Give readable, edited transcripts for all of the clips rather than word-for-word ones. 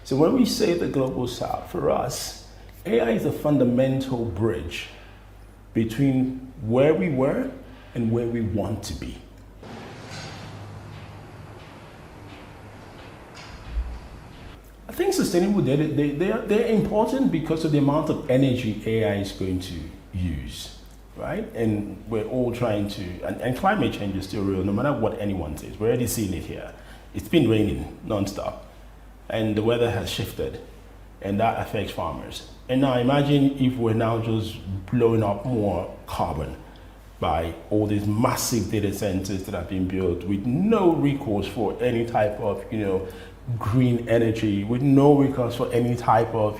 So when we say the global south, for us, AI is a fundamental bridge between where we were and where we want to be. I think sustainable data, they're important because of the amount of energy AI is going to use, right? And we're all trying to, and climate change is still real, no matter what anyone says. We're already seeing it here. It's been raining nonstop, and the weather has shifted, and that affects farmers. And now imagine if we're now just blowing up more carbon by all these massive data centers that have been built with no recourse for any type of, green energy, with no recourse for any type of,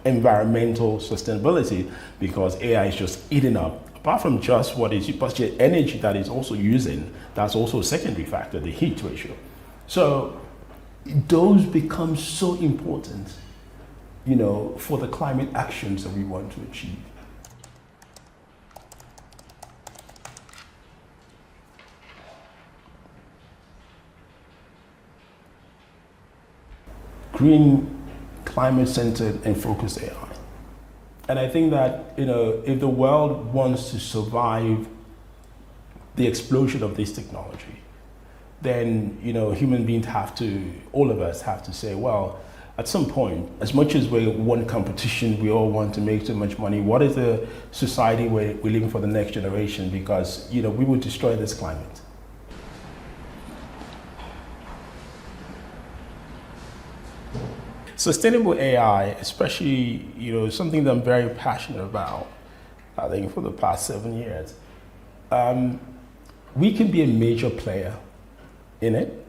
environmental sustainability, because AI is just eating up. Apart from just what is the energy that is also using, that's also a secondary factor, the heat ratio. So those become so important, for the climate actions that we want to achieve. Green, climate-centered, and focused AI. And I think that, if the world wants to survive the explosion of this technology, then, human beings all of us have to say, well, at some point, as much as we want competition, we all want to make so much money, what is the society we're living for the next generation? Because, we will destroy this climate. Sustainable AI, especially, something that I'm very passionate about, I think for the past 7 years, we can be a major player in it.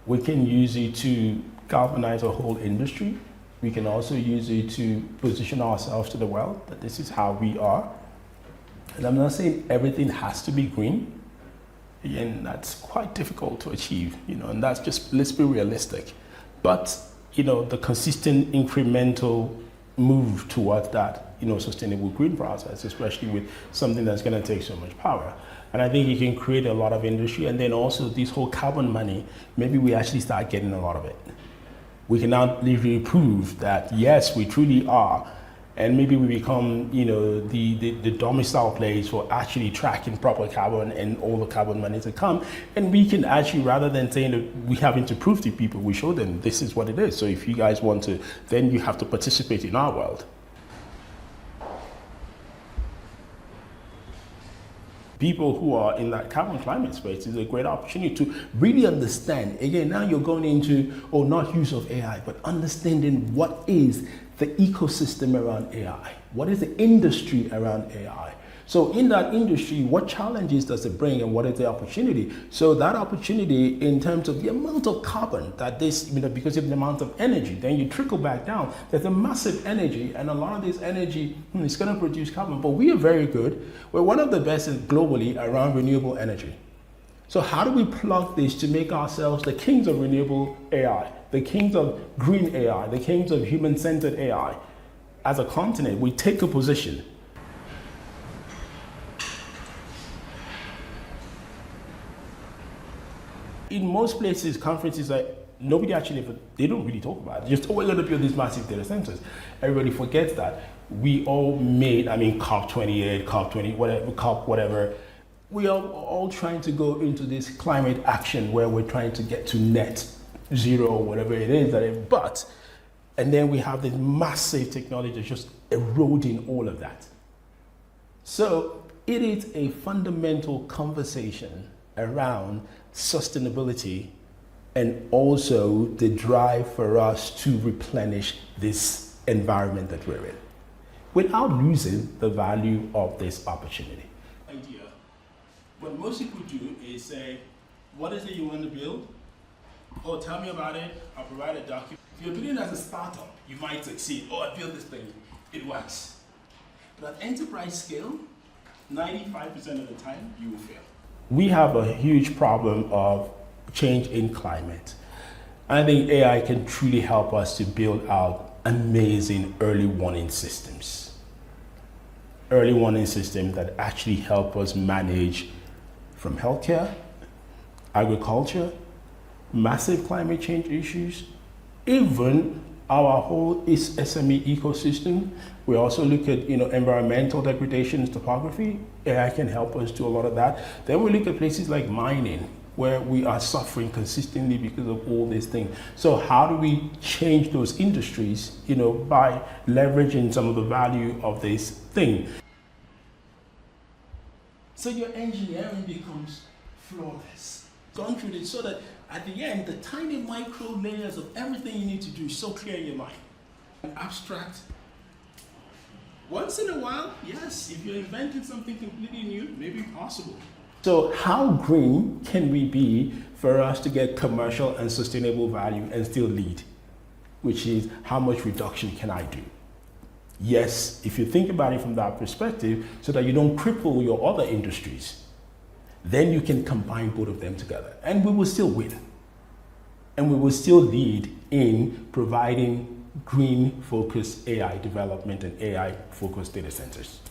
We can use it to galvanize a whole industry. We can also use it to position ourselves to the world, that this is how we are. And I'm not saying everything has to be green. Again, that's quite difficult to achieve, and that's just, let's be realistic. But the consistent incremental move towards that, sustainable green process, especially with something that's going to take so much power. And I think it can create a lot of industry. And then also this whole carbon money, maybe we actually start getting a lot of it. We can now literally prove that, yes, we truly are. And maybe we become, the domicile place for actually tracking proper carbon and all the carbon money to come. And we can actually, rather than saying that we having to prove to people, we show them this is what it is. So if you guys want to, then you have to participate in our world. People who are in that carbon climate space is a great opportunity to really understand. Again, now you're going into, not use of AI, but understanding what is the ecosystem around AI? What is the industry around AI? So in that industry, what challenges does it bring and what is the opportunity? So that opportunity in terms of the amount of carbon that this, because of the amount of energy, then you trickle back down. There's a massive energy, and a lot of this energy is going to produce carbon, but we are very good. We're one of the best globally around renewable energy. So how do we plug this to make ourselves the kings of renewable AI, the kings of green AI, the kings of human-centered AI? As a continent, we take a position. In most places, conferences, nobody actually, they don't really talk about it. Just, we're going to build these massive data centers. Everybody forgets that. We all made, COP28, COP20, whatever, COP, whatever. We are all trying to go into this climate action where we're trying to get to net zero, or whatever it is. And then we have this massive technology just eroding all of that. So it is a fundamental conversation around sustainability and also the drive for us to replenish this environment that we're in without losing the value of this opportunity. Idea. What most people do is say, what is it you want to build? Oh, tell me about it. I'll provide a document. If you're doing it as a startup, you might succeed. Oh, I built this thing. It works. But at enterprise scale, 95% of the time, you will fail. We have a huge problem of change in climate. I think AI can truly help us to build out amazing early warning systems. Early warning systems that actually help us manage from healthcare, agriculture, massive climate change issues, even our whole SME ecosystem. We also look at environmental degradation, topography. AI can help us do a lot of that. Then we look at places like mining, where we are suffering consistently because of all these things. So how do we change those industries, by leveraging some of the value of this thing? So your engineering becomes flawless. Gone through this so that at the end, the tiny micro layers of everything you need to do is so clear in your mind. Abstract. Once in a while, yes, if you're inventing something completely new, maybe possible. So how green can we be for us to get commercial and sustainable value and still lead? Which is, how much reduction can I do? Yes, if you think about it from that perspective, so that you don't cripple your other industries, then you can combine both of them together and we will still win. And we will still lead in providing green-focused AI development and AI-focused data centers.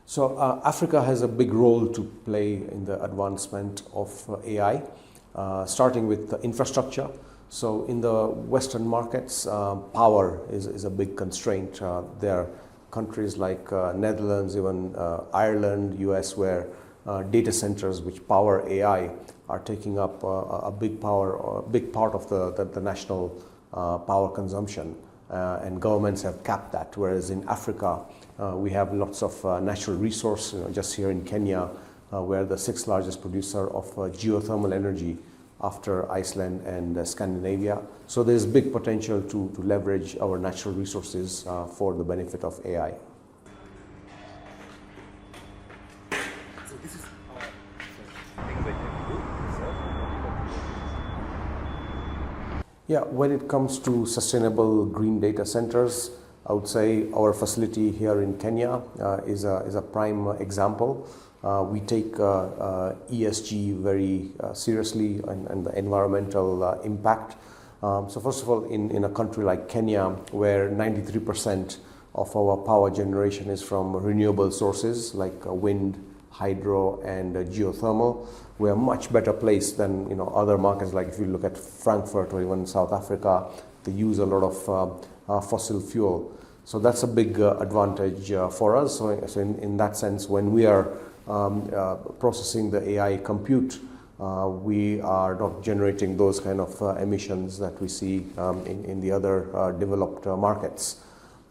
So Africa has a big role to play in the advancement of AI, starting with the infrastructure. So in the Western markets, power is a big constraint. There are countries like Netherlands, even Ireland, US, where data centers which power AI are taking up a big part of the national power consumption. And governments have capped that, whereas in Africa, we have lots of natural resource, just here in Kenya, we're the 6th largest producer of geothermal energy after Iceland and Scandinavia. So there's big potential to leverage our natural resources for the benefit of AI. So this is things that you do, Yeah, when it comes to sustainable green data centers, I would say our facility here in Kenya is a prime example. We take ESG very seriously and the environmental impact. So first of all, in a country like Kenya, where 93% of our power generation is from renewable sources like wind, hydro, and geothermal, we are much better placed than other markets. Like if you look at Frankfurt or even South Africa, they use a lot of fossil fuel. So that's a big advantage for us. So in that sense, when we are processing the AI compute, we are not generating those kind of emissions that we see in the other developed markets.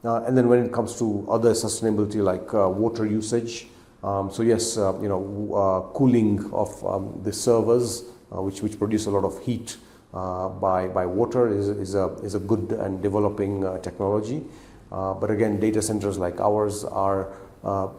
And then when it comes to other sustainability like water usage, so yes, cooling of the servers, which produce a lot of heat by water, is a good and developing technology. But again, data centers like ours are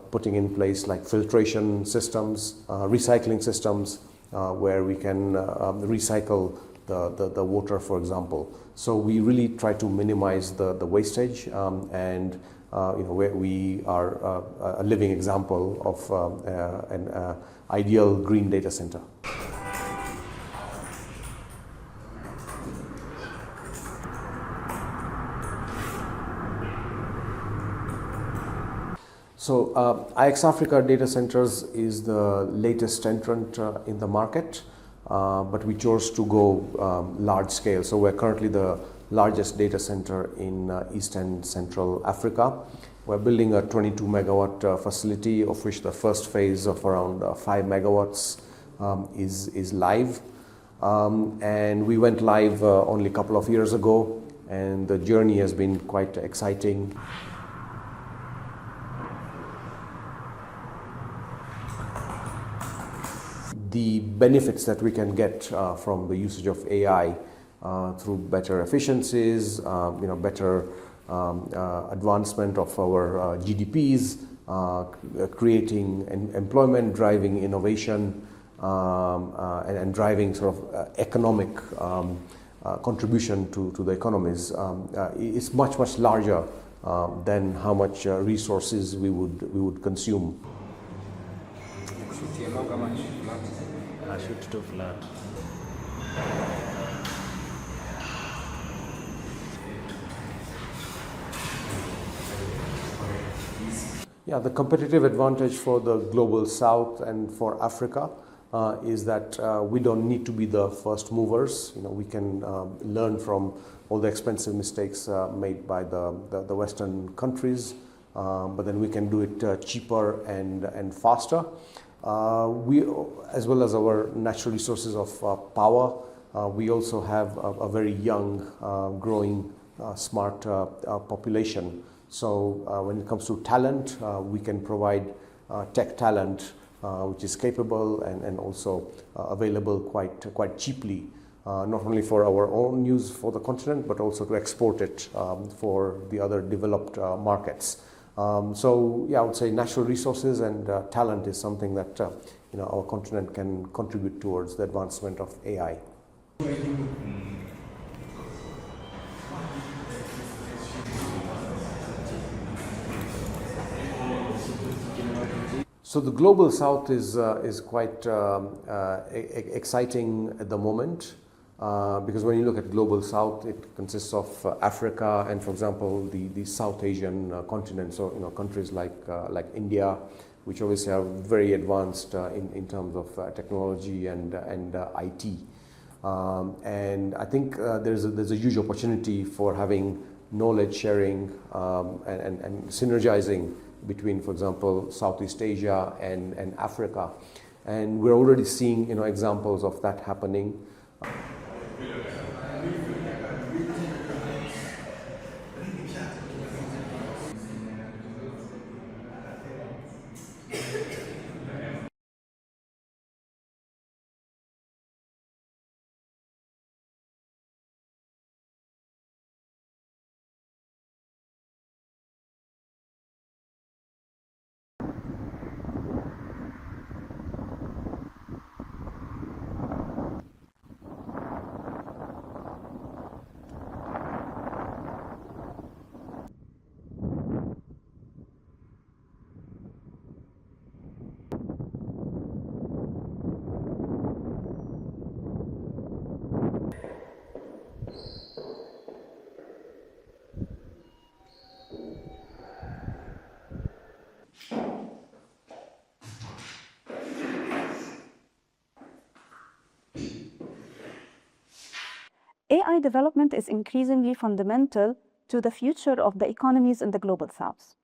putting in place like filtration systems, recycling systems, where we can recycle the water, for example. So we really try to minimize the wastage, and where we are a living example of an ideal green data center. So IX Africa Data Centers is the latest entrant in the market, but we chose to go large scale. So we're currently the largest data center in East and Central Africa. We're building a 22 megawatt facility, of which the first phase of around 5 megawatts is live. And we went live only a couple of years ago, and the journey has been quite exciting. the benefits that we can get from the usage of AI through better efficiencies, better advancement of our GDPs, creating employment, driving innovation, and driving sort of economic contribution to the economies is much larger than how much resources we would consume. Shoot too flat. Yeah, the competitive advantage for the global south and for Africa is that we don't need to be the first movers. We can learn from all the expensive mistakes made by the Western countries, but then we can do it cheaper and faster. We, as well as our natural resources of power, we also have a very young, growing, smart population. So when it comes to talent, we can provide tech talent which is capable and also available quite cheaply, not only for our own use for the continent, but also to export it for the other developed markets. So yeah, I would say natural resources and talent is something that our continent can contribute towards the advancement of AI. So the global south is quite exciting at the moment. Because when you look at global south, it consists of Africa and, for example, the South Asian continent. So countries like India, which obviously are very advanced in terms of technology and IT. And I think there's a huge opportunity for having knowledge sharing and synergizing between, for example, Southeast Asia and Africa. And we're already seeing examples of that happening. AI development is increasingly fundamental to the future of the economies in the global south.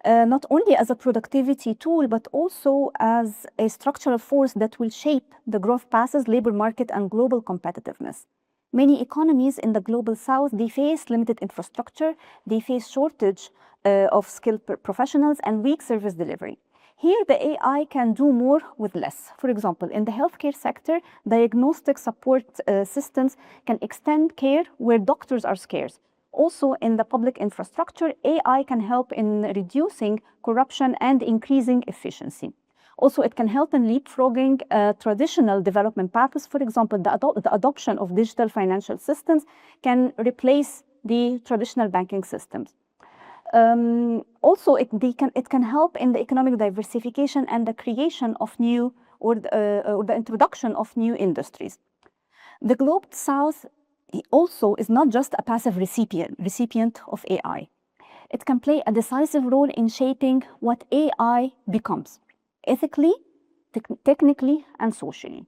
Not only as a productivity tool, but also as a structural force that will shape the growth paths, labor market, and global competitiveness. Many economies in the global south, they face limited infrastructure, they face shortage of skilled professionals and weak service delivery. Here, the AI can do more with less. For example, in the healthcare sector, diagnostic support systems can extend care where doctors are scarce. Also, in the public infrastructure, AI can help in reducing corruption and increasing efficiency. Also, it can help in leapfrogging traditional development paths. For example, the adoption of digital financial systems can replace the traditional banking systems. Also, it can help in the economic diversification and the creation of new or the introduction of new industries. The global south also is not just a passive recipient of AI. It can play a decisive role in shaping what AI becomes, ethically, technically, and socially.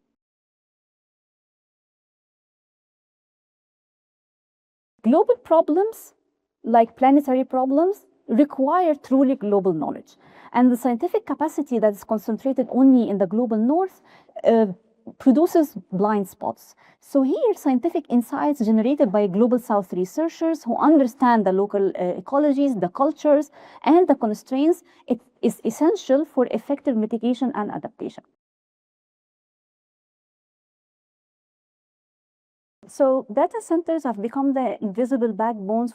Global problems, like planetary problems, require truly global knowledge. And the scientific capacity that is concentrated only in the global north produces blind spots. So here, scientific insights generated by global south researchers who understand the local ecologies, the cultures, and the constraints, it is essential for effective mitigation and adaptation. So data centers have become the invisible backbones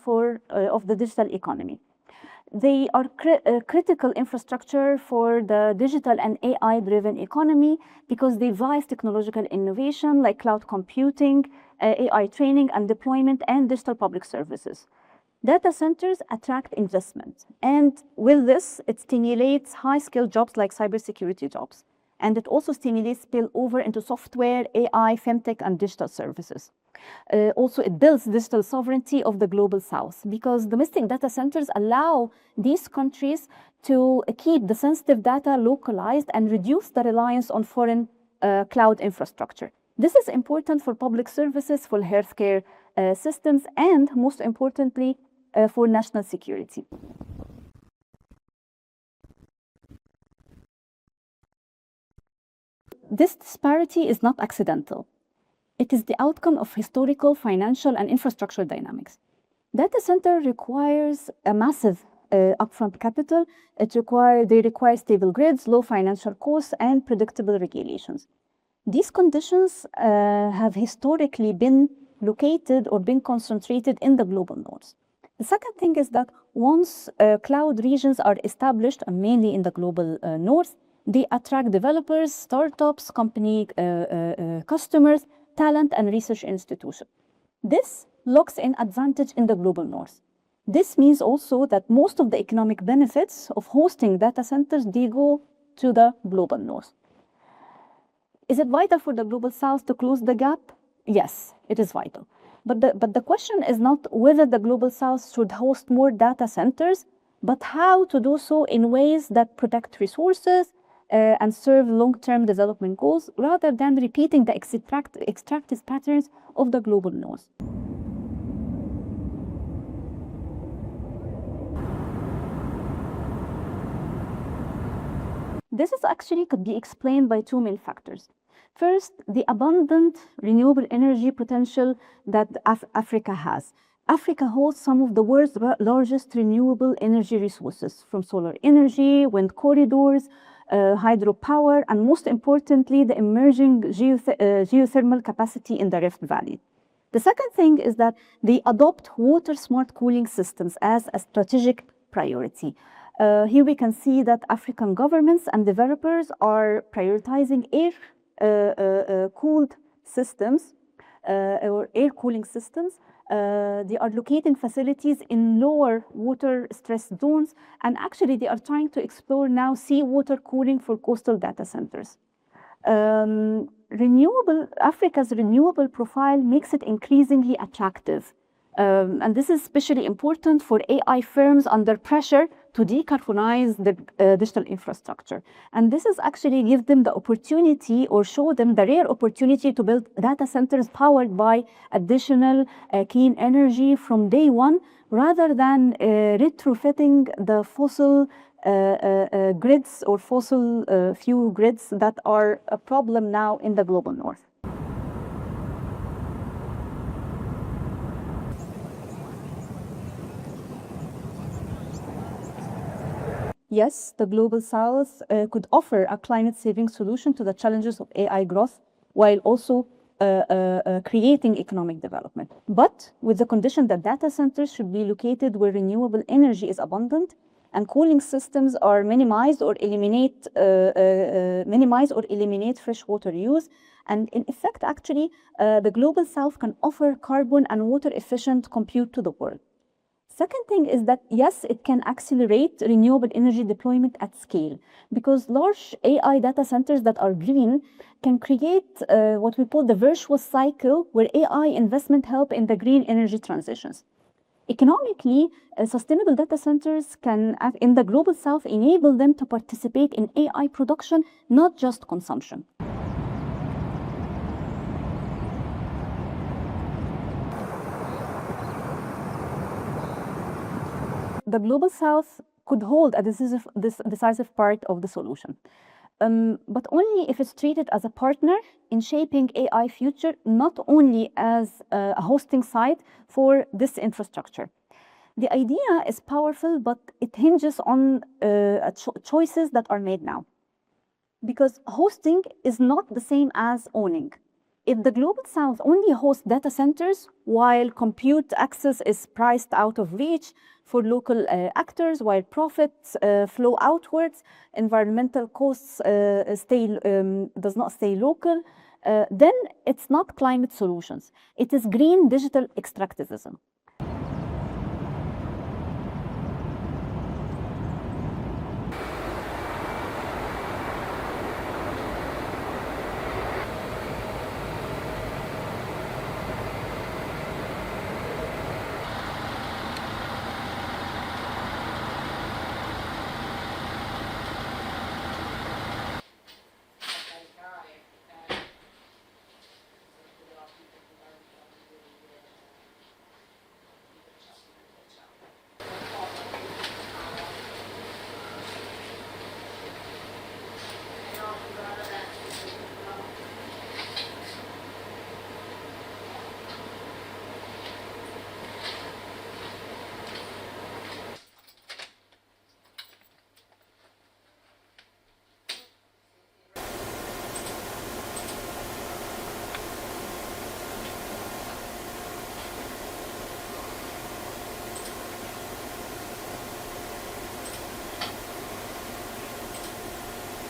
of the digital economy. They are critical infrastructure for the digital and AI-driven economy because they drive technological innovation like cloud computing, AI training and deployment, and digital public services. Data centers attract investment, and with this, it stimulates high-skilled jobs like cybersecurity jobs. And it also stimulates spillover into software, AI, femtech, and digital services. Also, it builds digital sovereignty of the global south because domestic data centers allow these countries to keep the sensitive data localized and reduce the reliance on foreign cloud infrastructure. This is important for public services, for healthcare systems, and most importantly, for national security. This disparity is not accidental. It is the outcome of historical, financial, and infrastructural dynamics. Data center requires a massive upfront capital. They require stable grids, low financial costs, and predictable regulations. These conditions have historically been located or been concentrated in the global north. The second thing is that once cloud regions are established, mainly in the global north, they attract developers, startups, company customers, talent, and research institutions. This locks in advantage in the global north. This means also that most of the economic benefits of hosting data centers, they go to the global north. Is it vital for the global south to close the gap? Yes, it is vital. But the question is not whether the global south should host more data centers, but how to do so in ways that protect resources and serve long-term development goals, rather than repeating the extractive patterns of the global north. This is actually could be explained by two main factors. First, the abundant renewable energy potential that Africa has. Africa hosts some of the world's largest renewable energy resources, from solar energy, wind corridors, hydropower, and most importantly, the emerging geothermal capacity in the Rift Valley. The second thing is that they adopt water-smart cooling systems as a strategic priority. Here we can see that African governments and developers are prioritizing air-cooled systems or air cooling systems. They are locating facilities in lower water stress zones, and actually they are trying to explore now seawater cooling for coastal data centers. Africa's renewable profile makes it increasingly attractive. And this is especially important for AI firms under pressure to decarbonize the digital infrastructure. And this is actually give them the opportunity, or show them the rare opportunity, to build data centers powered by additional clean energy from day one, rather than retrofitting the fossil grids or fossil fuel grids that are a problem now in the global north. Yes, the global south could offer a climate-saving solution to the challenges of AI growth, while also creating economic development. But with the condition that data centers should be located where renewable energy is abundant, and cooling systems are minimize or eliminate freshwater use. And in effect, actually, the global south can offer carbon and water-efficient compute to the world. Second thing is that, yes, it can accelerate renewable energy deployment at scale, because large AI data centers that are green can create what we call the virtuous cycle, where AI investment help in the green energy transitions. Economically, sustainable data centers can, in the global south, enable them to participate in AI production, not just consumption. The global south could hold a decisive part of the solution, but only if it's treated as a partner in shaping AI future, not only as a hosting site for this infrastructure. The idea is powerful, but it hinges on choices that are made now. Because hosting is not the same as owning. If the global south only hosts data centers while compute access is priced out of reach for local actors, while profits flow outwards, environmental costs does not stay local, then it's not climate solutions. It is green digital extractivism.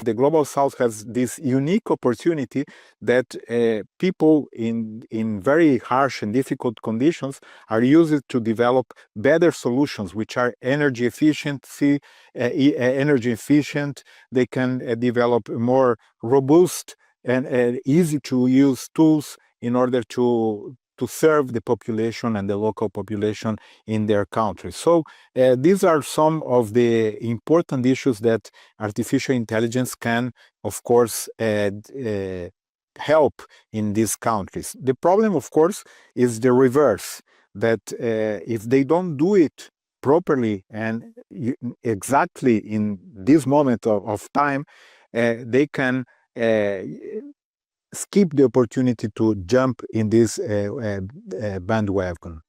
The Global South has this unique opportunity that people in very harsh and difficult conditions are used to develop better solutions, which are energy efficient. They can develop more robust and easy to use tools in order to serve the population and the local population in their country. So these are some of the important issues that artificial intelligence can, of course, help in these countries. The problem, of course, is the reverse, that if they don't do it properly and exactly in this moment of time, they can skip the opportunity to jump in this bandwagon.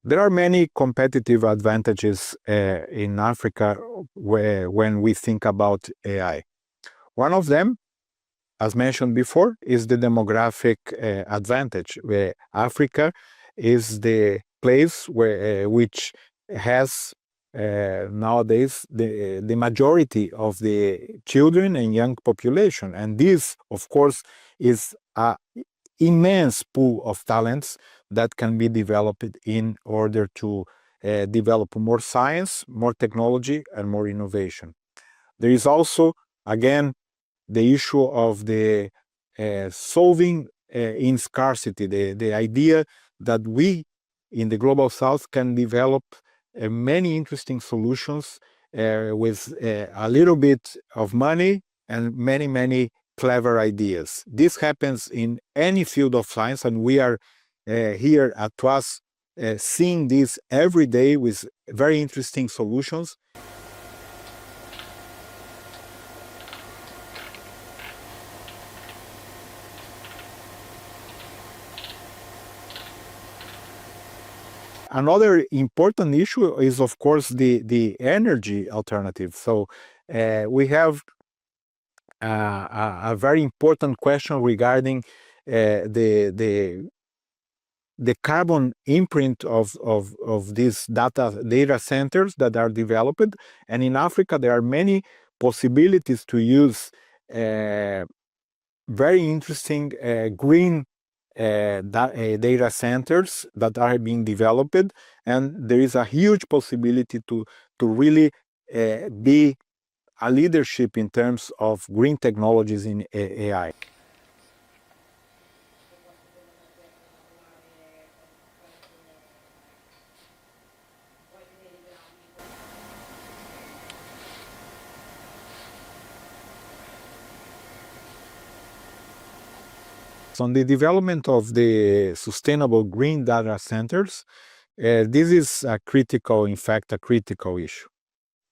There are many competitive advantages in Africa when we think about AI. One of them, as mentioned before, is the demographic advantage, where Africa is the place which has nowadays the majority of the children and young population. And this, of course, is an immense pool of talents that can be developed in order to develop more science, more technology, and more innovation. There is also, again, the issue of the solving in scarcity, the idea that we in the Global South can develop many interesting solutions with a little bit of money and many clever ideas. This happens in any field of science, and we are here at TWAS seeing this every day with very interesting solutions. Another important issue is, of course, the energy alternative. So we have a very important question regarding the carbon imprint of these data centers that are developed. And in Africa, there are many possibilities to use very interesting green data centers that are being developed, and there is a huge possibility to really be a leadership in terms of green technologies in AI. So on the development of the sustainable green data centers, this is a critical issue.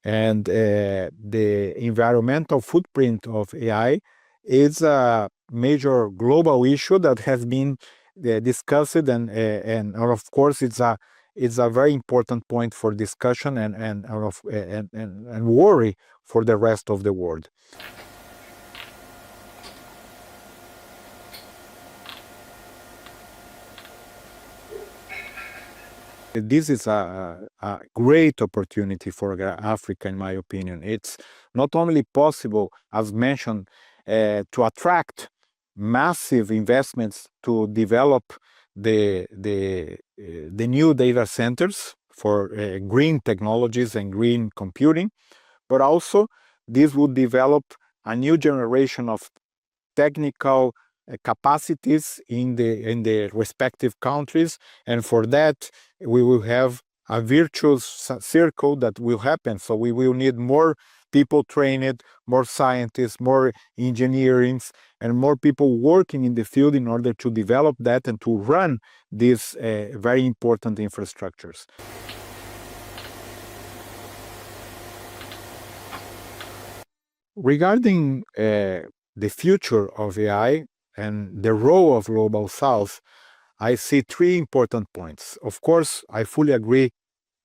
And the environmental footprint of AI is a major global issue that has been discussed, and of course it's a is a very important point for discussion and worry for the rest of the world. This is a great opportunity for Africa, in my opinion. It's not only possible, as mentioned, to attract massive investments to develop the new data centers for green technologies and green computing, but also this would develop a new generation of technical capacities in the respective countries, and for that we will have a virtuous circle that will happen. So we will need more people trained, more scientists, more engineers, and more people working in the field in order to develop that and to run these very important infrastructures. Regarding the future of AI and the role of Global South, I see three important points. Of course, I fully agree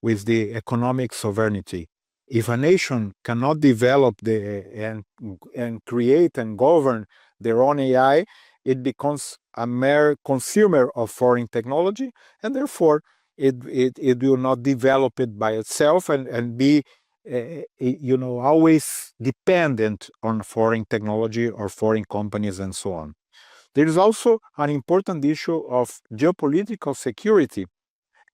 with the economic sovereignty. If a nation cannot develop and create and govern their own AI, it becomes a mere consumer of foreign technology, and therefore it will not develop it by itself and be always dependent on foreign technology or foreign companies and so on. There is also an important issue of geopolitical security.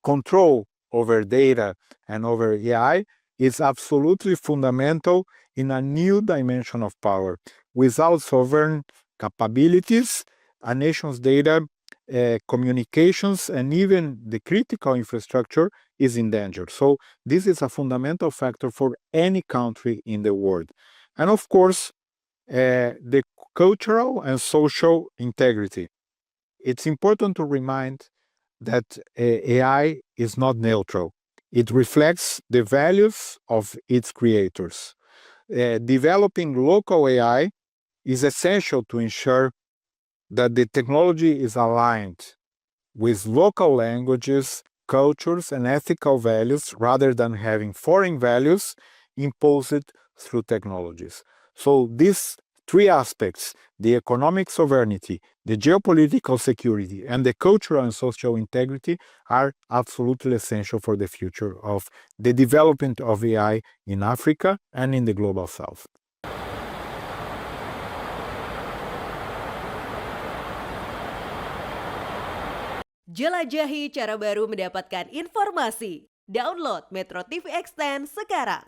Control over data and over AI is absolutely fundamental in a new dimension of power. Without sovereign capabilities, a nation's data, communications, and even the critical infrastructure is in danger. So this is a fundamental factor for any country in the world. And of course, the cultural and social integrity. It's important to remind that AI is not neutral. It reflects the values of its creators. Developing local AI is essential to ensure that the technology is aligned with local languages, cultures, and ethical values rather than having foreign values imposed through technologies. So these three aspects, the economic sovereignty, the geopolitical security, and the cultural and social integrity, are absolutely essential for the future of the development of AI in Africa and in the Global South. Jelajahi cara baru mendapatkan informasi. Download MetroTV Extend sekarang.